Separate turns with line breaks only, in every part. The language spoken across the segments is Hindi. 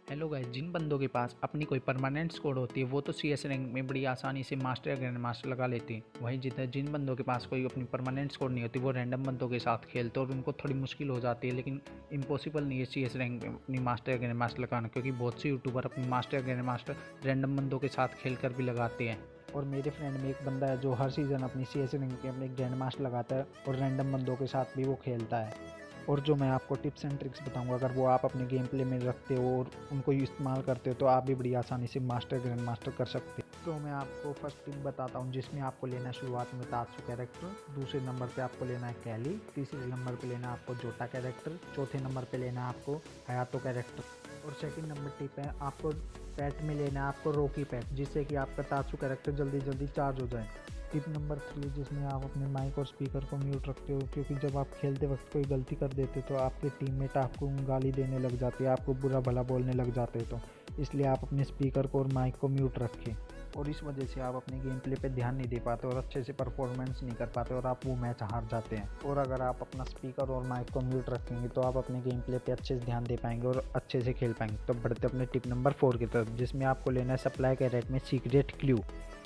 हेलो गाइस, जिन बंदों के पास अपनी कोई परमानेंट स्कोर होती है वो तो CS रैंक में बड़ी आसानी से मास्टर या ग्रैंड मास्टर लगा लेते हैं। वहीं जिन बंदों के पास कोई अपनी परमानेंट स्कोर नहीं होती वो रैंडम बंदों के साथ खेलते हैं और उनको थोड़ी मुश्किल हो जाती है। लेकिन इम्पॉसिबल नहीं है CS रैंक में अपनी मास्टर या ग्रैंड मास्टर लगाना, क्योंकि बहुत से यूट्यूबर अपनी मास्टर या ग्रैंड मास्टर रैंडम बंदों के साथ खेल कर भी लगाते हैं। और मेरे फ्रेंड में एक बंदा है जो हर सीज़न अपनी CS रैंक में अपने ग्रैंड मास्टर लगाता है और रैंडम बंदों के साथ भी वो खेलता है। और जो मैं आपको टिप्स एंड ट्रिक्स बताऊंगा, अगर वो आप अपने गेम प्ले में रखते हो और उनको इस्तेमाल करते हो तो आप भी बड़ी आसानी से मास्टर ग्रैंड मास्टर कर सकते हो। तो मैं आपको फर्स्ट टिप बताता हूँ, जिसमें आपको लेना है शुरुआत में तात्सु कैरेक्टर, दूसरे नंबर पे आपको लेना है कैली, तीसरे नंबर पे लेना है आपको जोटा कैरेक्टर, चौथे नंबर पे लेना है आपको हयातो कैरेक्टर। और सेकंड नंबर टिप है आपको पैट में लेना है आपको रॉकी पैट, जिससे कि आपका तात्सु कैरेक्टर जल्दी जल्दी चार्ज हो जाए। टिप नंबर 3, जिसमें आप अपने माइक और स्पीकर को म्यूट रखते हो, क्योंकि जब आप खेलते वक्त कोई गलती कर देते तो आपके टीममेट आपको गाली देने लग जाते हैं, आपको बुरा भला बोलने लग जाते हैं। तो इसलिए आप अपने स्पीकर को और माइक को म्यूट रखें, और इस वजह से आप अपने गेम प्ले पे ध्यान नहीं दे पाते और अच्छे से परफॉर्मेंस नहीं कर पाते और आप वो मैच हार जाते हैं। और अगर आप अपना स्पीकर और माइक को म्यूट रखेंगे तो आप अपने गेम प्ले पे अच्छे से ध्यान दे पाएंगे और अच्छे से खेल पाएंगे। तो बढ़ते अपने टिप नंबर 4 की तरफ, जिसमें आपको लेना है सप्लाई कैरेट में सीक्रेट क्लू।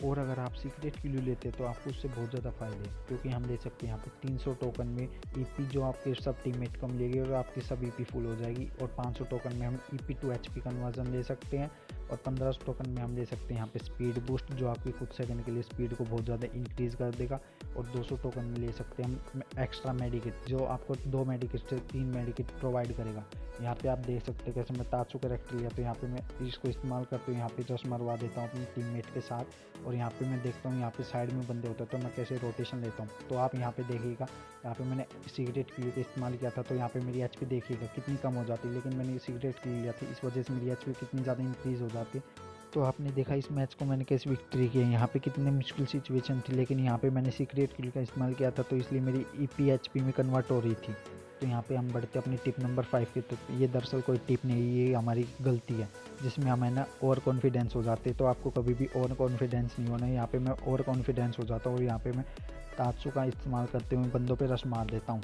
और अगर आप सीक्रेट क्लू लेते हैं तो आपको उससे बहुत ज़्यादा फायदे हैं, क्योंकि हम ले सकते हैं यहाँ पे 300 टोकन में ईपी जो आपके सब टीममेट को मिलेगी और आपकी सब ईपी फुल हो जाएगी। और 500 टोकन में हम ईपी टू एचपी कन्वर्जन ले सकते हैं। और 1500 टोकन में हम ले सकते हैं यहाँ पे स्पीड बूस्ट, जो आपकी कुछ सेकंड के लिए स्पीड को बहुत ज़्यादा इंक्रीज़ कर देगा। और 200 टोकन में ले सकते हैं हम एक्स्ट्रा मेडिकिट, जो आपको 2 मेडिकिट से 3 मेडिकिट प्रोवाइड करेगा। यहाँ पे आप देख सकते हैं कैसे मैं तात्सु कैरेक्टर लिया, तो यहाँ पे मैं इसको इस्तेमाल करते हुए यहाँ पे जस्ट मरवा देता हूँ अपने टीममेट के साथ। और यहाँ पे मैं देखता हूँ यहाँ पे साइड में बंदे होते हैं तो मैं कैसे रोटेशन लेता हूँ। तो आप यहाँ पे देखिएगा, यहाँ पे मैंने सीक्रेट क्यू का इस्तेमाल किया था तो यहाँ पे मेरी एचपी देखिएगा कितनी कम हो जाती है, लेकिन मैंने सीक्रेट क्यू लिया था, इस वजह से मेरी एचपी कितनी ज़्यादा इंक्रीज़ हो जाती है। तो आपने देखा इस मैच को मैंने कैसे विक्ट्री की है। यहाँ पे कितनी मुश्किल सिचुएशन थी, लेकिन यहाँ पे मैंने सीक्रेट किल का इस्तेमाल किया था तो इसलिए मेरी ईपी एचपी में कन्वर्ट हो रही थी। तो यहाँ पे हम बढ़ते अपनी टिप नंबर 5 की तरफ। ये दरअसल कोई टिप नहीं, ये हमारी गलती है जिसमें हमें ना ओवर कॉन्फिडेंस हो जाते हैं। तो आपको कभी भी ओवर कॉन्फिडेंस नहीं होना है। यहाँ पे मैं ओवर कॉन्फिडेंस हो जाता हूँ और यहाँ पे मैं तात्सु का इस्तेमाल करते हुए बंदों पे रश मार देता हूँ।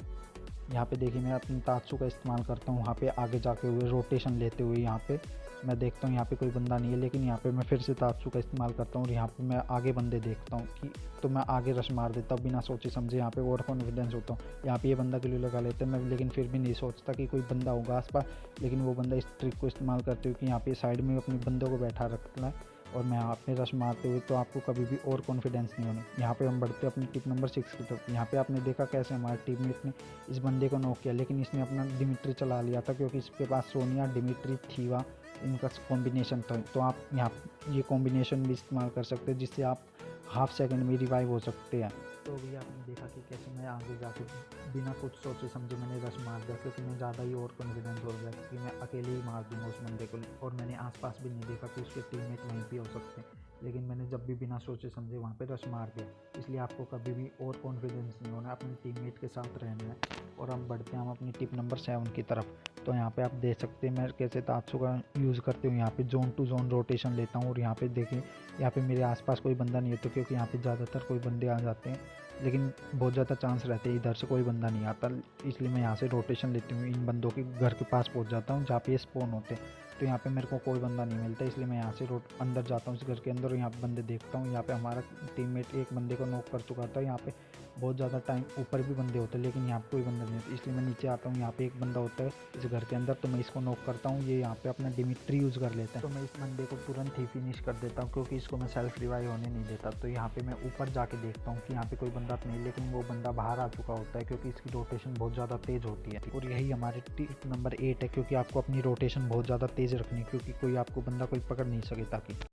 यहाँ पे देखिए मैं अपने तात्सु का इस्तेमाल करता हूँ, वहाँ पे आगे जाके हुए रोटेशन लेते हुए यहाँ पे मैं देखता हूँ यहाँ पे कोई बंदा नहीं है, लेकिन यहाँ पे मैं फिर से तात्सु का इस्तेमाल करता हूँ और यहाँ पे मैं आगे बंदे देखता हूँ कि तो मैं आगे रश मार देता हूँ बिना सोचे समझे। यहाँ पे ओवर कॉन्फिडेंस होता हूँ, यहाँ पे ये बंदा के लिए लगा लेते हैं मैं, लेकिन फिर भी नहीं सोचता कि कोई बंदा होगा आसपास। लेकिन वो बंदा इस ट्रिक को इस्तेमाल करते हुए कि यहाँ पे साइड में अपने बंदों को बैठा रखना है और मैं यहाँ पे रश मारते हुए, तो आपको कभी भी और कॉन्फिडेंस नहीं होना। यहाँ पे हम बढ़ते अपनी टिप नंबर 6 की तरफ। यहाँ पे आपने देखा कैसे हमारे टीममेट ने इस बंदे को नॉक किया, लेकिन इसने अपना डिमिट्री चला लिया था, क्योंकि इसके पास सोनिया डिमिट्री थीवा इनका कॉम्बिनेशन था। तो आप यहाँ ये कॉम्बिनेशन भी इस्तेमाल कर सकते हैं, जिससे आप हाफ सेकंड में रिवाइव हो सकते हैं। तो अभी आपने देखा कि कैसे मैं आगे जाके बिना कुछ सोचे समझे मैंने रश मार दिया, क्योंकि मैं ज़्यादा ही और कॉन्फिडेंस हो गया कि मैं अकेले ही मार दूंगा उस बंदे को। और मैंने आसपास भी नहीं देखा कि उसके टीममेट वहीं पे हो सकते हैं, लेकिन मैंने जब भी बिना सोचे समझे वहाँ पे रश मार दिया। इसलिए आपको कभी भी और कॉन्फिडेंस नहीं होना, अपने टीममेट के साथ रहना है। और हम बढ़ते हैं हम अपनी टिप नंबर 7 की तरफ। तो यहाँ पे आप देख सकते हैं मैं कैसे तात्सु का यूज़ करते हुए यहाँ पे जोन टू जोन रोटेशन लेता हूँ। और यहाँ पे देखिए यहाँ पे मेरे आसपास कोई बंदा नहीं होता, क्योंकि यहाँ पे ज़्यादातर कोई बंदे आ जाते हैं, लेकिन बहुत ज़्यादा चांस रहते हैं इधर से कोई बंदा नहीं आता। इसलिए मैं यहाँ से रोटेशन लेते हुए इन बंदों के घर के पास पहुँच जाता हूँ जहाँ पे ये स्पॉन होते हैं। तो यहाँ पे मेरे को कोई बंदा नहीं मिलता, इसलिए मैं यहाँ से अंदर जाता हूँ इस घर के अंदर और यहाँ पे बंदे देखता हूँ। यहाँ पे हमारा टीममेट एक बंदे को नॉक कर चुका था। यहाँ पे बहुत ज़्यादा टाइम ऊपर भी बंदे होते हैं, लेकिन यहाँ पे कोई बंदा नहीं होता, इसलिए मैं नीचे आता हूँ। यहाँ पे एक बंदा होता है इस घर के अंदर, तो मैं इसको नॉक करता हूँ। ये यहाँ पे अपना डिमिट्री यूज़ कर लेता है, तो मैं इस बंदे को तुरंत ही फिनिश कर देता हूँ, क्योंकि इसको मैं सेल्फ रिवाइव होने नहीं देता। तो यहाँ पे मैं ऊपर जाके देखता हूँ कि यहाँ पे कोई बंदा नहीं, लेकिन वो बंदा बाहर आ चुका होता है, क्योंकि इसकी रोटेशन बहुत ज़्यादा तेज़ होती है। और यही हमारी टिप नंबर 8 है, क्योंकि आपको अपनी रोटेशन बहुत ज़्यादा तेज़ रखनी है, क्योंकि कोई आपको बंदा कोई पकड़ नहीं सके ताकि